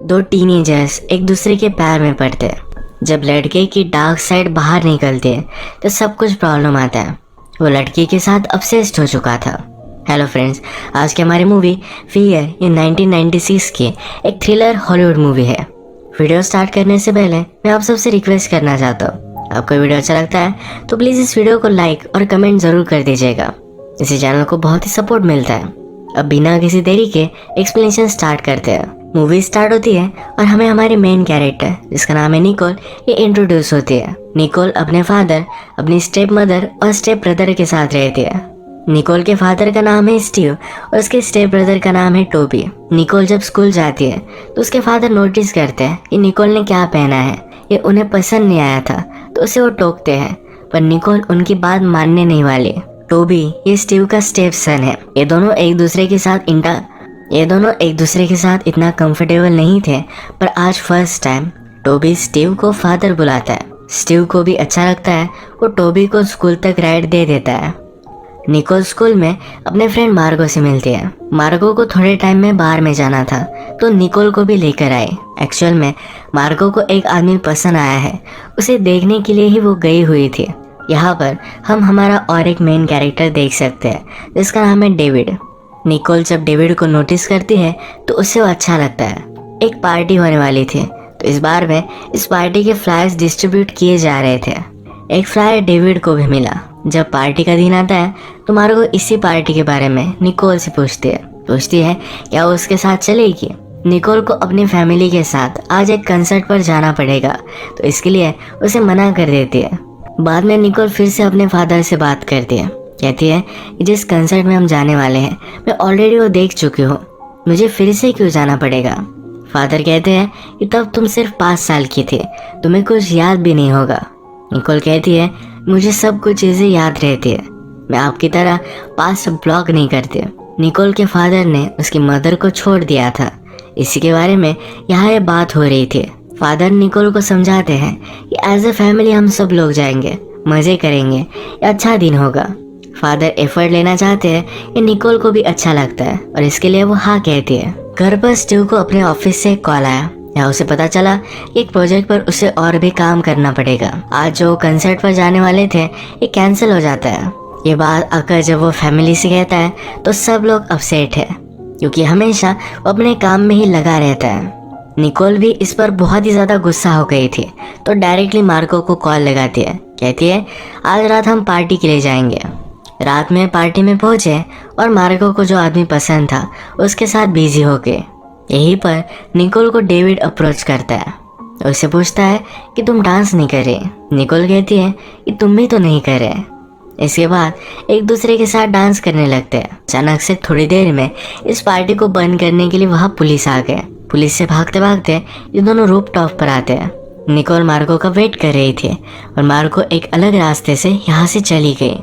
दो टीनेजर्स एक दूसरे के पैर में पड़ते हैं। जब लड़के की डार्क साइड बाहर निकलती है तो सब कुछ प्रॉब्लम आता है। वो लड़की के साथ ऑब्सेस्ड हो चुका था। हेलो फ्रेंड्स, आज की हमारी मूवी फियर ये 1996 की एक थ्रिलर हॉलीवुड मूवी है। वीडियो स्टार्ट करने से पहले मैं आप सबसे रिक्वेस्ट करना चाहता हूँ, आपको वीडियो अच्छा लगता है तो प्लीज़ इस वीडियो को लाइक और कमेंट ज़रूर कर दीजिएगा। इसी चैनल को बहुत ही सपोर्ट मिलता है। अब बिना किसी देरी के एक्सप्लेनेशन स्टार्ट करते हैं। मूवी स्टार्ट होती है और हमें हमारे मेन कैरेक्टर जिसका नाम है निकोल ये इंट्रोड्यूस होती है। निकोल अपने फादर, अपनी स्टेप मदर और स्टेप ब्रदर के साथ रहती है। निकोल के फादर का नाम है स्टीव और उसके स्टेप ब्रदर का नाम है टोबी। निकोल जब स्कूल जाती है तो उसके फादर नोटिस करते हैं कि निकोल ने क्या पहना है, ये उन्हें पसंद नहीं आया था तो उसे वो टोकते हैं, पर निकोल उनकी बात मानने नहीं वाली। टोबी ये स्टीव का स्टेप सन है। ये दोनों एक दूसरे के साथ इतना कंफर्टेबल नहीं थे, पर आज फर्स्ट टाइम टोबी स्टीव को फादर बुलाता है। स्टीव को भी अच्छा लगता है, वो टोबी को स्कूल तक राइड दे देता है। निकोल स्कूल में अपने फ्रेंड मार्गो से मिलती है। मार्गो को थोड़े टाइम में बाहर में जाना था तो निकोल को भी लेकर आए। एक्चुअल में मार्गो को एक आदमी पसंद आया है, उसे देखने के लिए ही वो गई हुई थी। यहाँ पर हम हमारा और एक मेन कैरेक्टर देख सकते हैं जिसका नाम है डेविड। निकोल जब डेविड को नोटिस करती है तो उसे वो अच्छा लगता है। एक पार्टी होने वाली थी तो इस बार में इस पार्टी के फ्लायर्स डिस्ट्रीब्यूट किए जा रहे थे। एक फ्लायर डेविड को भी मिला। जब पार्टी का दिन आता है तो मार्गो इसी पार्टी के बारे में निकोल से पूछती है क्या वो उसके साथ चलेगी। निकोल को अपनी फैमिली के साथ आज एक कंसर्ट पर जाना पड़ेगा तो इसके लिए उसे मना कर देती है। बाद में निकोल फिर से अपने फादर से बात करती है, कहती है कि जिस कंसर्ट में हम जाने वाले हैं मैं ऑलरेडी वो देख चुकी हूँ, मुझे फिर से क्यों जाना पड़ेगा। फादर कहते हैं कि तब तुम सिर्फ 5 साल की थी, तुम्हें कुछ याद भी नहीं होगा। निकोल कहती है मुझे सब कुछ चीज़ें याद रहती है, मैं आपकी तरह पास्ट ब्लॉक नहीं करती। निकोल के फादर ने उसकी मदर को छोड़ दिया था, इसी के बारे में यहाँ ये बात हो रही थी। फादर निकोल को समझाते हैं कि एज ए फैमिली हम सब लोग जाएंगे, मज़े करेंगे, ये अच्छा दिन होगा। फादर एफर्ट लेना चाहते हैं, ये निकोल को भी अच्छा लगता है और इसके लिए वो हाँ कहती है। घर पर स्टीव को अपने ऑफिस से कॉल आया। यहाँ उसे पता चला कि एक प्रोजेक्ट पर उसे और भी काम करना पड़ेगा। आज जो कंसर्ट पर जाने वाले थे ये कैंसिल हो जाता है। ये बात आकर जब वो फैमिली से कहता है तो सब लोग अपसेट है क्योंकि हमेशा वो अपने काम में ही लगा रहता है। निकोल भी इस पर बहुत ही ज़्यादा गुस्सा हो गई थी तो डायरेक्टली मार्गो को कॉल लगाती है, कहती है आज रात हम पार्टी के लिए जाएंगे। रात में पार्टी में पहुंचे और मार्गो को जो आदमी पसंद था उसके साथ बिजी हो गए। यहीं पर निकोल को डेविड अप्रोच करता है, उससे पूछता है कि तुम डांस नहीं कर रहे। निकोल कहती है कि तुम भी तो नहीं कर रहे। इसके बाद एक दूसरे के साथ डांस करने लगते हैं। अचानक से थोड़ी देर में इस पार्टी को बंद करने के लिए वहाँ पुलिस आ गए। पुलिस से भागते भागते ये दोनों रूफ टॉप पर आते हैं। निकोल मार्गो का वेट कर रही थी और मार्गो एक अलग रास्ते से यहाँ से चली गई।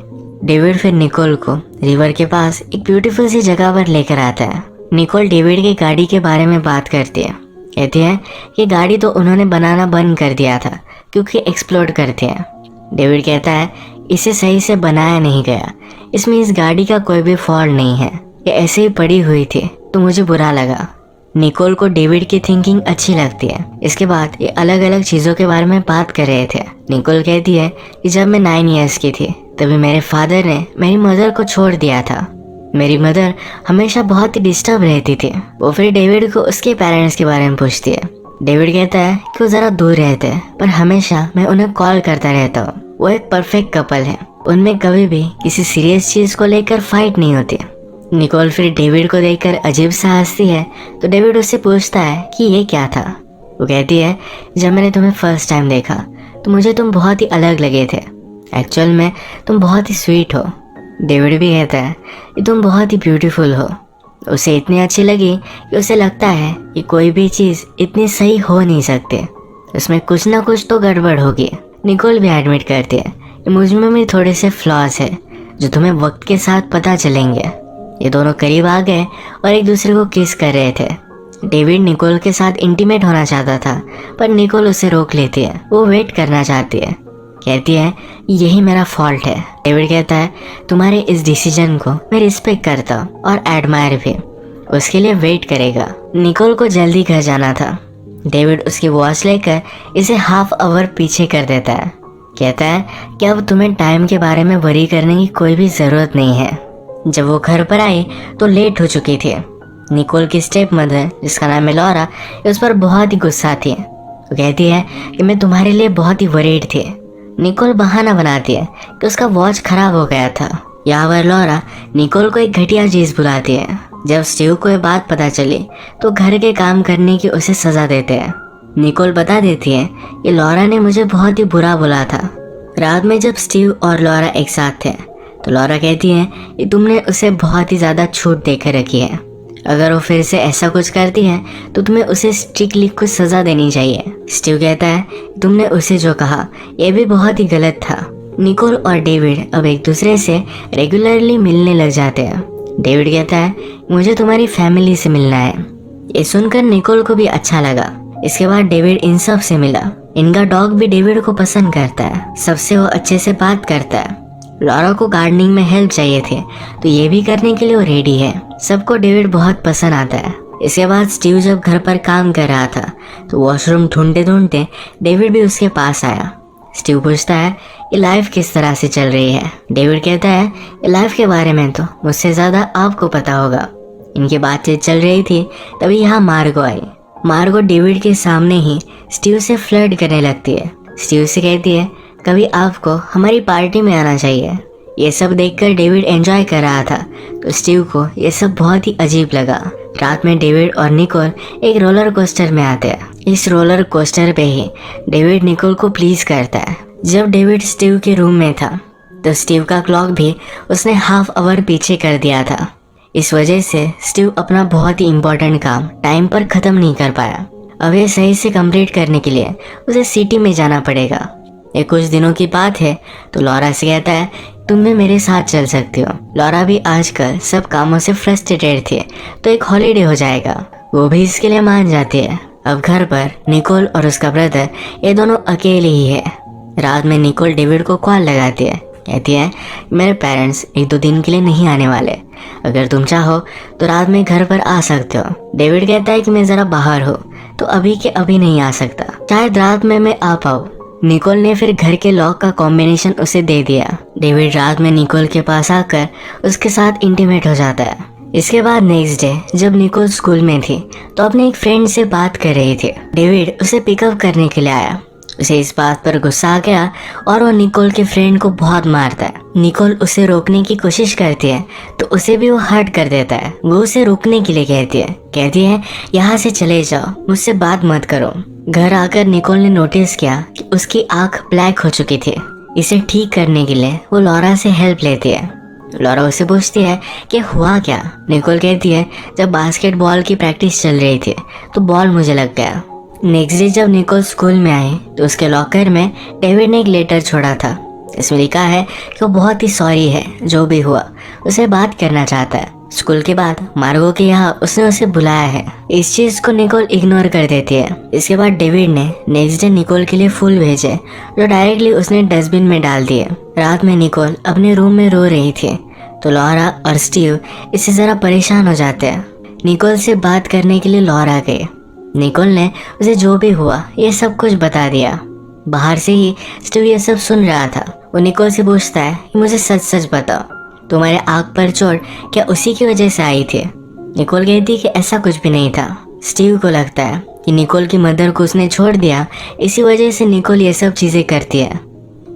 डेविड फिर निकोल को रिवर के पास एक ब्यूटीफुल सी जगह पर लेकर आता है। निकोल डेविड की गाड़ी के बारे में बात करती है, कहती है कि गाड़ी तो उन्होंने बनाना बंद कर दिया था क्योंकि एक्सप्लोड करते हैं। डेविड कहता है इसे सही से बनाया नहीं गया, इसमें इस गाड़ी का कोई भी फॉल्ट नहीं है, ये ऐसे ही पड़ी हुई थी तो मुझे बुरा लगा। निकोल को डेविड की थिंकिंग अच्छी लगती है। इसके बाद ये अलग अलग चीज़ों के बारे में बात कर रहे थे। निकोल कहती है कि जब मैं 9 इयर्स की थी तभी मेरे फादर ने मेरी मदर को छोड़ दिया था। मेरी मदर हमेशा बहुत ही डिस्टर्ब रहती थी। वो फिर डेविड को उसके पेरेंट्स के बारे में पूछती है। डेविड कहता है कि वो ज़रा दूर रहते हैं पर हमेशा मैं उन्हें कॉल करता रहता हूँ। वो एक परफेक्ट कपल है, उनमें कभी भी किसी सीरियस चीज़ को लेकर फाइट नहीं होती। निकोल फिर डेविड को देखकर अजीब सा हंसती है तो डेविड उससे पूछता है कि ये क्या था। वो कहती है जब मैंने तुम्हें फर्स्ट टाइम देखा तो मुझे तुम बहुत ही अलग लगे थे, एक्चुअल में तुम बहुत ही स्वीट हो। डेविड भी कहता है कि तुम बहुत ही ब्यूटीफुल हो। उसे इतनी अच्छी लगी कि उसे लगता है कि कोई भी चीज़ इतनी सही हो नहीं सकती, उसमें कुछ ना कुछ तो गड़बड़ होगी। निकोल भी एडमिट करती है कि मुझ में भी थोड़े से फ्लॉज है जो तुम्हें वक्त के साथ पता चलेंगे। ये दोनों करीब आ गए और एक दूसरे को किस कर रहे थे। डेविड निकोल के साथ इंटीमेट होना चाहता था पर निकोल उसे रोक लेती है। वो वेट करना चाहती है, कहती है यही मेरा फॉल्ट है। डेविड कहता है तुम्हारे इस डिसीजन को मैं रिस्पेक्ट करता हूँ और एडमायर भी, उसके लिए वेट करेगा। निकोल को जल्दी घर जाना था डेविड उसकी वॉच लेकर इसे हाफ आवर पीछे कर देता है। कहता है कि अब तुम्हें टाइम के बारे में वरी करने की कोई भी ज़रूरत नहीं है। जब वो घर पर आई तो लेट हो चुकी थी। निकोल की स्टेप मदर, जिसका नाम है लॉरा, उस पर बहुत ही गुस्सा थी। वो कहती है कि मैं तुम्हारे लिए बहुत ही वरीड थी। निकोल बहाना बनाती है कि उसका वॉच खराब हो गया था। यहाँ पर लॉरा निकोल को एक घटिया चीज़ बुलाती है। जब स्टीव को ये बात पता चली तो घर के काम करने की उसे सज़ा देते हैं। निकोल बता देती है कि लॉरा ने मुझे बहुत ही बुरा बोला था। रात में जब स्टीव और लॉरा एक साथ थे तो लॉरा कहती है कि तुमने उसे बहुत ही ज़्यादा छूट देकर रखी है। अगर वो फिर से ऐसा कुछ करती है तो तुम्हें उसे स्ट्रिक्टली कुछ सज़ा देनी चाहिए। स्टीव कहता है तुमने उसे जो कहा यह भी बहुत ही गलत था। निकोल और डेविड अब एक दूसरे से रेगुलरली मिलने लग जाते हैं। डेविड कहता है मुझे तुम्हारी फैमिली से मिलना है। ये सुनकर निकोल को भी अच्छा लगा। इसके बाद डेविड इन सब से मिला। इनका डॉग भी डेविड को पसंद करता है। सबसे वो अच्छे से बात करता है। लॉरा को गार्डनिंग में हेल्प चाहिए थी तो ये भी करने के लिए वो रेडी है। सबको डेविड बहुत पसंद आता है। इसके बाद स्टीव जब घर पर काम कर रहा था तो वॉशरूम ढूंढते ढूंढते डेविड भी उसके पास आया। स्टीव पूछता है कि लाइफ किस तरह से चल रही है। डेविड कहता है कि लाइफ के बारे में तो मुझसे ज़्यादा आपको पता होगा। इनकी बातचीत चल रही थी तभी यहाँ मार्गो आई। मार्गो डेविड के सामने ही स्टीव से फ्लर्ट करने लगती है। स्टीव से कहती है कभी आपको हमारी पार्टी में आना चाहिए। ये सब देखकर डेविड एंजॉय कर रहा था तो स्टीव को ये सब बहुत ही अजीब लगा। रात में डेविड और निकोल एक रोलर कोस्टर में आते हैं। इस रोलर कोस्टर पे ही डेविड निकोल को प्लीज करता है। जब डेविड स्टीव के रूम में था तो स्टीव का क्लॉक भी उसने हाफ आवर पीछे कर दिया था। इस वजह से स्टीव अपना बहुत ही इम्पोर्टेंट काम टाइम पर ख़त्म नहीं कर पाया। अब ये सही से कंप्लीट करने के लिए उसे सिटी में जाना पड़ेगा। ये कुछ दिनों की बात है तो लॉरा से कहता है तुम भी मेरे साथ चल सकती हो। लॉरा भी आजकल सब कामों से फ्रस्ट्रेटेड थी तो एक हॉलीडे हो जाएगा। वो भी इसके लिए मान जाती है। अब घर पर निकोल और उसका ब्रदर ये दोनों अकेले ही है। रात में निकोल डेविड को कॉल लगाती है। कहती है मेरे पेरेंट्स 1-2 दिन के लिए नहीं आने वाले। अगर तुम चाहो तो रात में घर पर आ सकते हो। डेविड कहता है कि मैं ज़रा बाहर हूँ तो अभी के अभी नहीं आ सकता। शायद रात में मैं आ पाऊँ। निकोल ने फिर घर के लॉक का कॉम्बिनेशन उसे दे दिया। डेविड रात में निकोल के पास आकर उसके साथ इंटीमेट हो जाता है। इसके बाद नेक्स्ट डे जब निकोल स्कूल में थी तो अपने एक फ्रेंड से बात कर रही थी। डेविड उसे पिकअप करने के लिए आया। उसे इस बात पर गुस्सा आ गया और वो निकोल के फ्रेंड को बहुत मारता है। निकोल उसे रोकने की कोशिश करती है तो उसे भी वो हर्ट कर देता है। वो उसे रोकने के लिए कहती है यहाँ से चले जाओ, मुझसे बात मत करो। घर आकर निकोल ने नोटिस किया कि उसकी आंख ब्लैक हो चुकी थी। इसे ठीक करने के लिए वो लॉरा से हेल्प लेती है। लॉरा उसे पूछती है कि हुआ क्या। निकोल कहती है जब बास्केटबॉल की प्रैक्टिस चल रही थी तो बॉल मुझे लग गया। नेक्स्ट डे जब निकोल स्कूल में आई तो उसके लॉकर में डेविड ने एक लेटर छोड़ा था। इसमें लिखा है कि वो बहुत ही सॉरी है, जो भी हुआ उसे बात करना चाहता है। स्कूल के बाद मार्गो के यहाँ उसने उसे बुलाया है। इस चीज को निकोल इग्नोर कर देती है। इसके बाद डेविड ने नेक्स्ट डे निकोल के लिए फूल भेजे जो डायरेक्टली उसने डस्टबिन में डाल दिए। रात में निकोल अपने रूम में रो रही थी तो लॉरा और स्टीव इससे जरा परेशान हो जाते हैं। निकोल से बात करने के लिए लॉरा गए। निकोल ने उसे जो भी हुआ ये सब कुछ बता दिया। बाहर से ही स्टीव ये सब सुन रहा था। वो निकोल से पूछता है कि मुझे सच सच बताओ, तुम्हारे आँख पर चोट क्या उसी की वजह से आई थी। निकोल कहती कि ऐसा कुछ भी नहीं था। स्टीव को लगता है कि निकोल की मदर को उसने छोड़ दिया, इसी वजह से निकोल ये सब चीज़ें करती है।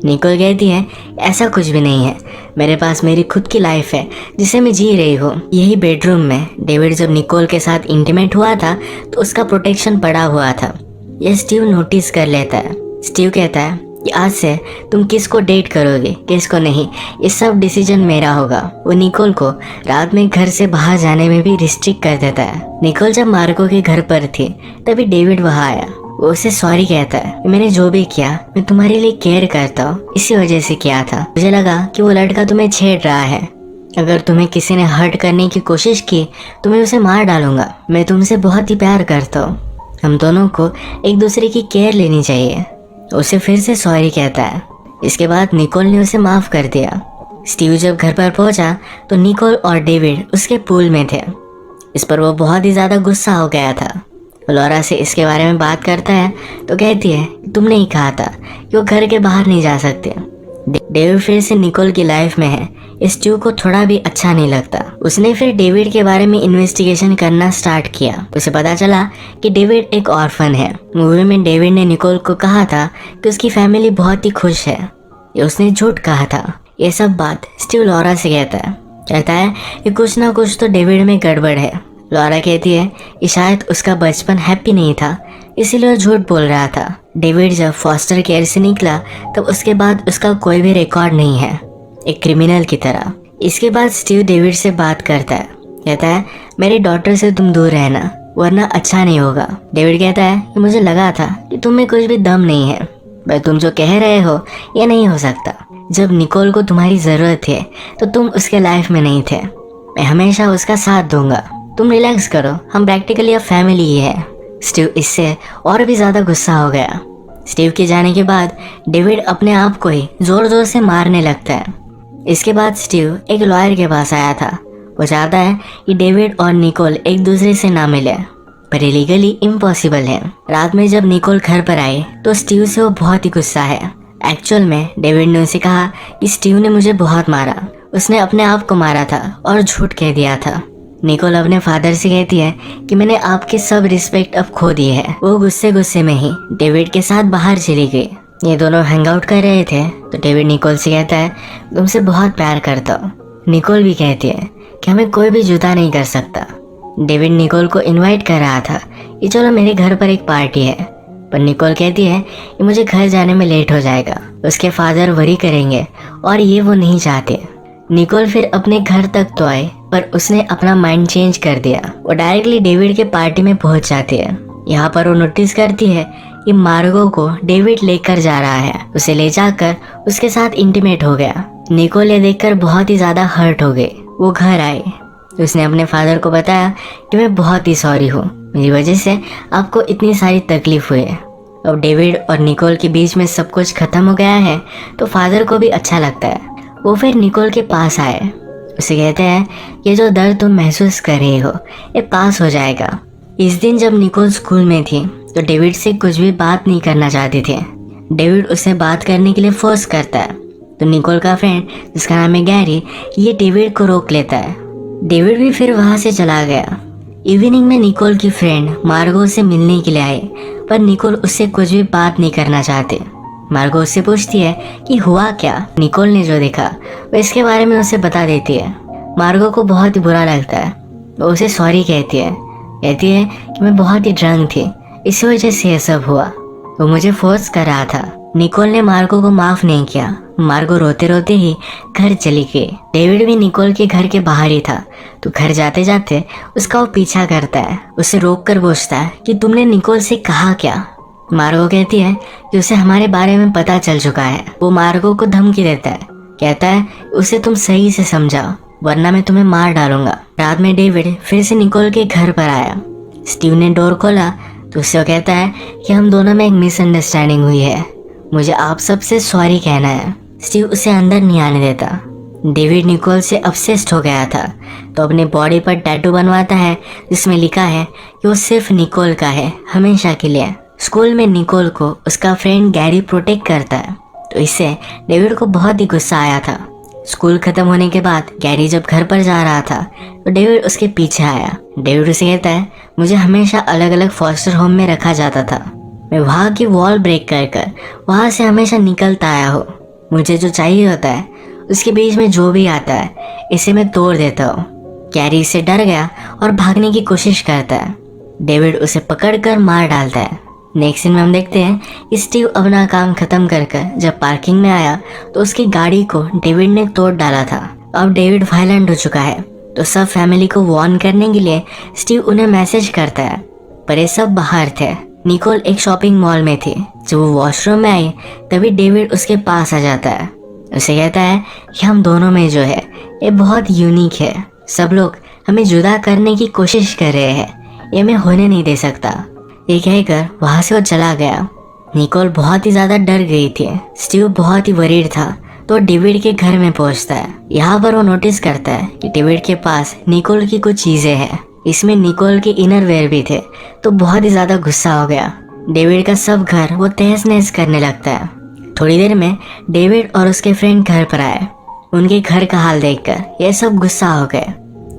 निकोल कहती है ऐसा कुछ भी नहीं है, मेरे पास मेरी खुद की लाइफ है जिसे मैं जी रही हूँ। यही बेडरूम में डेविड जब निकोल के साथ इंटीमेट हुआ था तो उसका प्रोटेक्शन पड़ा हुआ था। यह स्टीव नोटिस कर लेता है। स्टीव कहता है कि आज से तुम किसको डेट करोगे किसको नहीं, ये सब डिसीजन मेरा होगा। वो निकोल को रात में घर से बाहर जाने में भी रिस्ट्रिक्ट कर देता है। निकोल जब मार्गो के घर पर थी तभी डेविड वहाँ आया। वो उसे सॉरी कहता है, मैंने जो भी किया मैं तुम्हारे लिए केयर करता हूँ, इसी वजह से किया था। मुझे लगा कि वो लड़का तुम्हें छेड़ रहा है। अगर तुम्हें किसी ने हर्ट करने की कोशिश की तो मैं उसे मार डालूंगा। मैं तुमसे बहुत ही प्यार करता हूँ, हम दोनों को एक दूसरे की केयर लेनी चाहिए। उसे फिर से सॉरी कहता है। इसके बाद निकोल ने उसे माफ कर दिया। स्टीव जब घर पर पहुंचा तो निकोल और डेविड उसके पूल में थे। इस पर वो बहुत ही ज़्यादा गुस्सा हो गया था। वो लॉरा से इसके बारे में बात करता है तो कहती है तुमने ही कहा था कि वो घर के बाहर नहीं जा सकते। डेविड फिर से निकोल की लाइफ में है। स्टीव को थोड़ा भी अच्छा नहीं लगता। उसने फिर डेविड के बारे में इन्वेस्टिगेशन करना स्टार्ट किया। उसे पता चला कि डेविड एक ऑर्फन है। मूवी में डेविड ने निकोल को कहा था कि उसकी फैमिली बहुत ही खुश है। ये उसने झूठ कहा था। ये सब बात स्टीव लॉरा से कहता है कि कुछ ना कुछ तो डेविड में गड़बड़ है। लॉरा कहती है कि शायद उसका बचपन हैप्पी नहीं था, इसीलिए वो झूठ बोल रहा था। डेविड जब फॉस्टर केयर से निकला तब उसके बाद उसका कोई भी रिकॉर्ड नहीं है, एक क्रिमिनल की तरह। इसके बाद स्टीव डेविड से बात करता है, कहता है मेरी डॉटर से तुम दूर रहना वरना अच्छा नहीं होगा। डेविड कहता है कि मुझे लगा था कि तुम में कुछ भी दम नहीं है, पर तुम जो कह रहे हो ये नहीं हो सकता। जब निकोल को तुम्हारी ज़रूरत है तो तुम उसके लाइफ में नहीं थे। मैं हमेशा उसका साथ दूंगा। तुम रिलैक्स करो, हम प्रैक्टिकली अब फैमिली ही है। स्टीव इससे और भी ज़्यादा गुस्सा हो गया। स्टीव के जाने के बाद डेविड अपने आप को ही ज़ोर ज़ोर से मारने लगता है। इसके बाद स्टीव एक लॉयर के पास आया था। वो चाहता है कि डेविड और निकोल एक दूसरे से ना मिले, पर लीगली इम्पॉसिबल है। रात में जब निकोल घर पर आई तो स्टीव से वो बहुत ही गुस्सा है। एक्चुअल में डेविड ने उसे कहा कि स्टीव ने मुझे बहुत मारा, उसने अपने आप को मारा था और झूठ कह दिया था। निकोल अपने फादर से कहती है कि मैंने आपकी सब रिस्पेक्ट अब खो दी है। वो गुस्से में ही डेविड के साथ बाहर चली गई। ये दोनों हैंग आउट कर रहे थे तो डेविड निकोल से कहता है तुमसे बहुत प्यार करता हूँ। निकोल भी कहती है कि हमें कोई भी जुदा नहीं कर सकता। डेविड निकोल को इनवाइट कर रहा था कि चलो मेरे घर पर एक पार्टी है, पर निकोल कहती है कि मुझे घर जाने में लेट हो जाएगा, उसके फादर वरी करेंगे और ये वो नहीं चाहते। निकोल फिर अपने घर तक तो आए पर उसने अपना माइंड चेंज कर दिया। वो डायरेक्टली डेविड के पार्टी में पहुंच जाती है। यहाँ पर वो नोटिस करती है कि मार्गो को डेविड लेकर जा रहा है। उसे ले जाकर उसके साथ इंटीमेट हो गया। निकोल ये देखकर बहुत ही ज्यादा हर्ट हो गई। वो घर आई, उसने अपने फादर को बताया कि मैं बहुत ही सॉरी हूँ, मेरी वजह से आपको इतनी सारी तकलीफ हुई है। अब डेविड और निकोल के बीच में सब कुछ खत्म हो गया है तो फादर को भी अच्छा लगता है। वो फिर निकोल के पास आए, उसे कहते हैं ये जो दर्द तुम महसूस कर रही हो ये पास हो जाएगा। इस दिन जब निकोल स्कूल में थी तो डेविड से कुछ भी बात नहीं करना चाहती थी। डेविड उससे बात करने के लिए फोर्स करता है तो निकोल का फ्रेंड जिसका नाम है गैरी ये डेविड को रोक लेता है। डेविड भी फिर वहाँ से चला गया। इवनिंग में निकोल की फ्रेंड मार्गो से मिलने के लिए आई पर निकोल उससे कुछ भी बात नहीं करना चाहते। मार्गो उससे पूछती है कि हुआ क्या। निकोल ने जो देखा वो इसके बारे में उसे बता देती है। मार्गो को बहुत ही बुरा लगता है। वो उसे सॉरी कहती है कि मैं बहुत ही ड्रंक थी, इसी वजह से ये सब हुआ, वो मुझे फोर्स कर रहा था। निकोल ने मार्गो को माफ नहीं किया। मार्गो रोते रोते ही घर चली गई। डेविड भी निकोल के घर के बाहर ही था तो घर जाते जाते उसका वो पीछा करता है। उसे रोक कर पूछता है कि तुमने निकोल से कहा क्या। मार्गो कहती है कि उसे हमारे बारे में पता चल चुका है। वो मार्गो को धमकी देता है, कहता है उसे तुम सही से समझाओ वरना मैं तुम्हें मार डालूंगा। रात में डेविड फिर से निकोल के घर पर आया। स्टीव ने डोर खोला तो उससे कहता है कि हम दोनों में एक मिसअंडरस्टैंडिंग हुई है, मुझे आप सबसे सॉरी कहना है। स्टीव उसे अंदर नहीं आने देता। डेविड निकोल से ऑब्सेस्ड हो गया था तो अपने बॉडी पर टैटू बनवाता है जिसमें लिखा है कि वो सिर्फ निकोल का है, हमेशा के लिए। स्कूल में निकोल को उसका फ्रेंड गैरी प्रोटेक्ट करता है तो इससे डेविड को बहुत ही गुस्सा आया था। स्कूल खत्म होने के बाद गैरी जब घर पर जा रहा था तो डेविड उसके पीछे आया। डेविड उसे कहता है मुझे हमेशा अलग अलग फॉस्टर होम में रखा जाता था, मैं वहाँ की वॉल ब्रेक कर वहाँ से हमेशा निकलता आया हूँ। मुझे जो चाहिए होता है उसके बीच में जो भी आता है इसे मैं तोड़ देता हूँ। गैरी इससे डर गया और भागने की कोशिश करता है। डेविड उसे पकड़कर मार डालता है। नेक्स्ट सीन में हम देखते हैं कि स्टीव अपना काम खत्म कर जब पार्किंग में आया तो उसकी गाड़ी को डेविड ने तोड़ डाला था। अब डेविड वायलेंट हो चुका है तो सब फैमिली को वार्न करने के लिए स्टीव उन्हें मैसेज करता है, पर ये सब बाहर थे। निकोल एक शॉपिंग मॉल में थी। जब वो वॉशरूम में आई तभी डेविड उसके पास आ जाता है। उसे कहता है कि हम दोनों में जो है ये बहुत यूनिक है, सब लोग हमें जुदा करने की कोशिश कर रहे हैं, ये मैं होने नहीं दे सकता। ये कहकर वहाँ से वो चला गया। निकोल बहुत ही ज़्यादा डर गई थी। स्टीव बहुत ही वरीड था तो डेविड के घर में पहुँचता है। यहाँ पर वो नोटिस करता है कि डेविड के पास निकोल की कुछ चीज़ें हैं। इसमें निकोल के इनरवेयर भी थे, तो बहुत ही ज़्यादा गुस्सा हो गया। डेविड का सब घर वो तहस नहस करने लगता है। थोड़ी देर में डेविड और उसके फ्रेंड घर पर आए। उनके घर का हाल देखकर ये सब गुस्सा हो गए।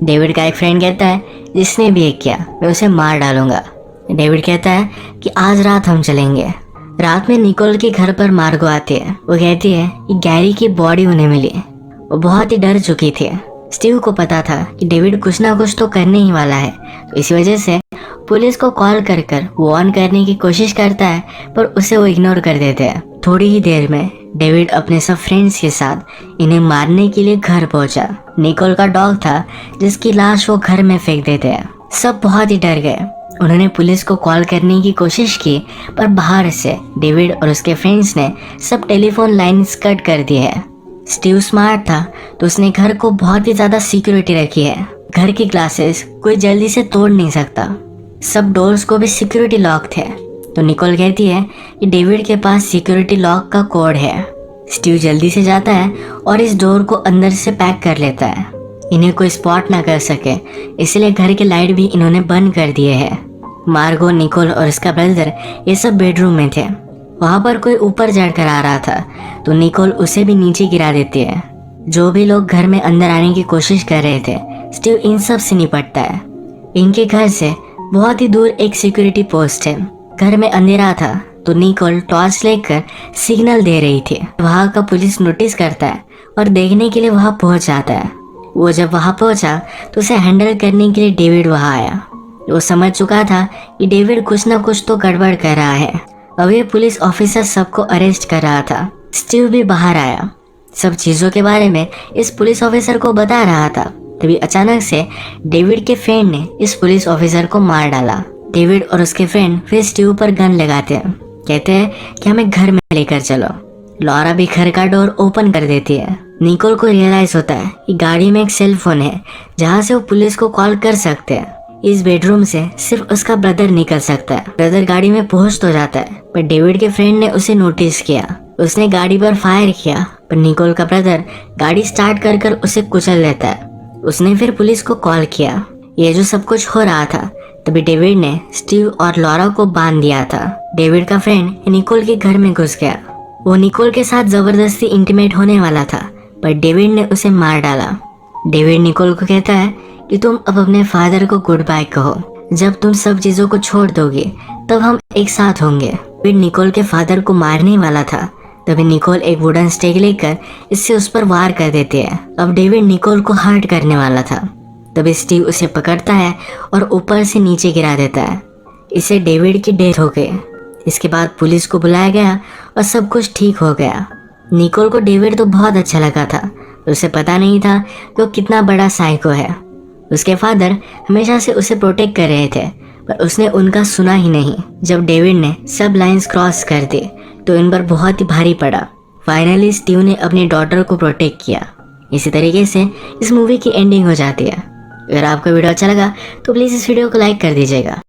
डेविड का एक फ्रेंड कहता है, जिसने भी ये किया मैं उसे मार डालूंगा। डेविड कहता है कि आज रात हम चलेंगे। रात में निकोल के घर पर मार्गो आती है। वो कहती है कि गैरी की बॉडी उन्हें मिली। वो बहुत ही डर चुकी थी। स्टीव को पता था कि डेविड कुछ ना कुछ तो करने ही वाला है, तो इसी वजह से पुलिस को कॉल कर वार्न करने की कोशिश करता है, पर उसे वो इग्नोर कर देते हैं। थोड़ी ही देर में डेविड अपने सब फ्रेंड्स के साथ इन्हें मारने के लिए घर पहुंचा। निकोल का डॉग था जिसकी लाश वो घर में फेंक देते हैं। सब बहुत ही डर गए। उन्होंने पुलिस को कॉल करने की कोशिश की, पर बाहर से डेविड और उसके फ्रेंड्स ने सब टेलीफोन लाइन्स कट कर दी है। स्टीव स्मार्ट था, तो उसने घर को बहुत ही ज़्यादा सिक्योरिटी रखी है। घर की ग्लासेस कोई जल्दी से तोड़ नहीं सकता। सब डोर्स को भी सिक्योरिटी लॉक थे। तो निकोल कहती है कि डेविड के पास सिक्योरिटी लॉक का कोड है। स्टीव जल्दी से जाता है और इस डोर को अंदर से पैक कर लेता है। इन्हें कोई स्पॉट ना कर सके, इसलिए घर के लाइट भी इन्होंने बंद कर दिए हैं। मार्गो, निकोल और उसका ब्रदर ये सब बेडरूम में थे। वहाँ पर कोई ऊपर चढ़कर आ रहा था, तो निकोल उसे भी नीचे गिरा देती है। जो भी लोग घर में अंदर आने की कोशिश कर रहे थे, स्टीव इन सब से निपटता है। इनके घर से बहुत ही दूर एक सिक्योरिटी पोस्ट है। घर में अंधेरा था, तो निकोल टॉर्च लेकर सिग्नल दे रही थी। वहाँ का पुलिस नोटिस करता है और देखने के लिए वहाँ पहुँच जाता है। वो जब वहाँ पहुँचा तो उसे हैंडल करने के लिए डेविड वहाँ आया। वो समझ चुका था कि डेविड कुछ ना कुछ तो गड़बड़ कर रहा है। अब ये पुलिस ऑफिसर सबको अरेस्ट कर रहा था। स्टीव भी बाहर आया, सब चीज़ों के बारे में इस पुलिस ऑफिसर को बता रहा था। तभी अचानक से डेविड के फ्रेंड ने इस पुलिस ऑफिसर को मार डाला। डेविड और उसके फ्रेंड फिर स्टीव पर गन लगाते हैं। कहते हैं कि हमें घर में लेकर चलो। लॉरा भी घर का डोर ओपन कर देती है। निकोल को रियलाइज होता है कि गाड़ी में एक सेल फोन है जहाँ से वो पुलिस को कॉल कर सकते हैं। इस बेडरूम से सिर्फ उसका ब्रदर निकल सकता है। ब्रदर गाड़ी में पहुंच तो जाता है, पर डेविड के फ्रेंड ने उसे नोटिस किया। उसने गाड़ी पर फायर किया, पर निकोल का ब्रदर गाड़ी स्टार्ट कर उसे कुचल देता है। उसने फिर पुलिस को कॉल किया। ये जो सब कुछ हो रहा था, तभी डेविड ने स्टीव और लॉरा को बांध दिया था। डेविड का फ्रेंड निकोल के घर में घुस गया। वो निकोल के साथ जबरदस्ती इंटीमेट होने वाला था, पर डेविड ने उसे मार डाला। डेविड निकोल को कहता है कि तुम अब अपने फादर को गुड बाय कहो। जब तुम सब चीजों को छोड़ दोगे तब हम एक साथ होंगे। फिर निकोल के फादर को मारने वाला था, तभी निकोल एक वुडन स्टेक लेकर इससे उस पर वार कर देते हैं। अब डेविड निकोल को हर्ट करने वाला था, तभी स्टीव उसे पकड़ता है और ऊपर से नीचे गिरा देता है। इससे डेविड की डेथ हो गई। इसके बाद पुलिस को बुलाया गया और सब कुछ ठीक हो गया। निकोल को डेविड तो बहुत अच्छा लगा था, उसे पता नहीं था कि वो कितना बड़ा साइको है। उसके फादर हमेशा से उसे प्रोटेक्ट कर रहे थे, पर उसने उनका सुना ही नहीं। जब डेविड ने सब लाइंस क्रॉस कर दी तो इन पर बहुत ही भारी पड़ा। फाइनली स्टीव ने अपनी डॉटर को प्रोटेक्ट किया। इसी तरीके से इस मूवी की एंडिंग हो जाती है। अगर आपको वीडियो अच्छा लगा तो प्लीज़ इस वीडियो को लाइक कर दीजिएगा।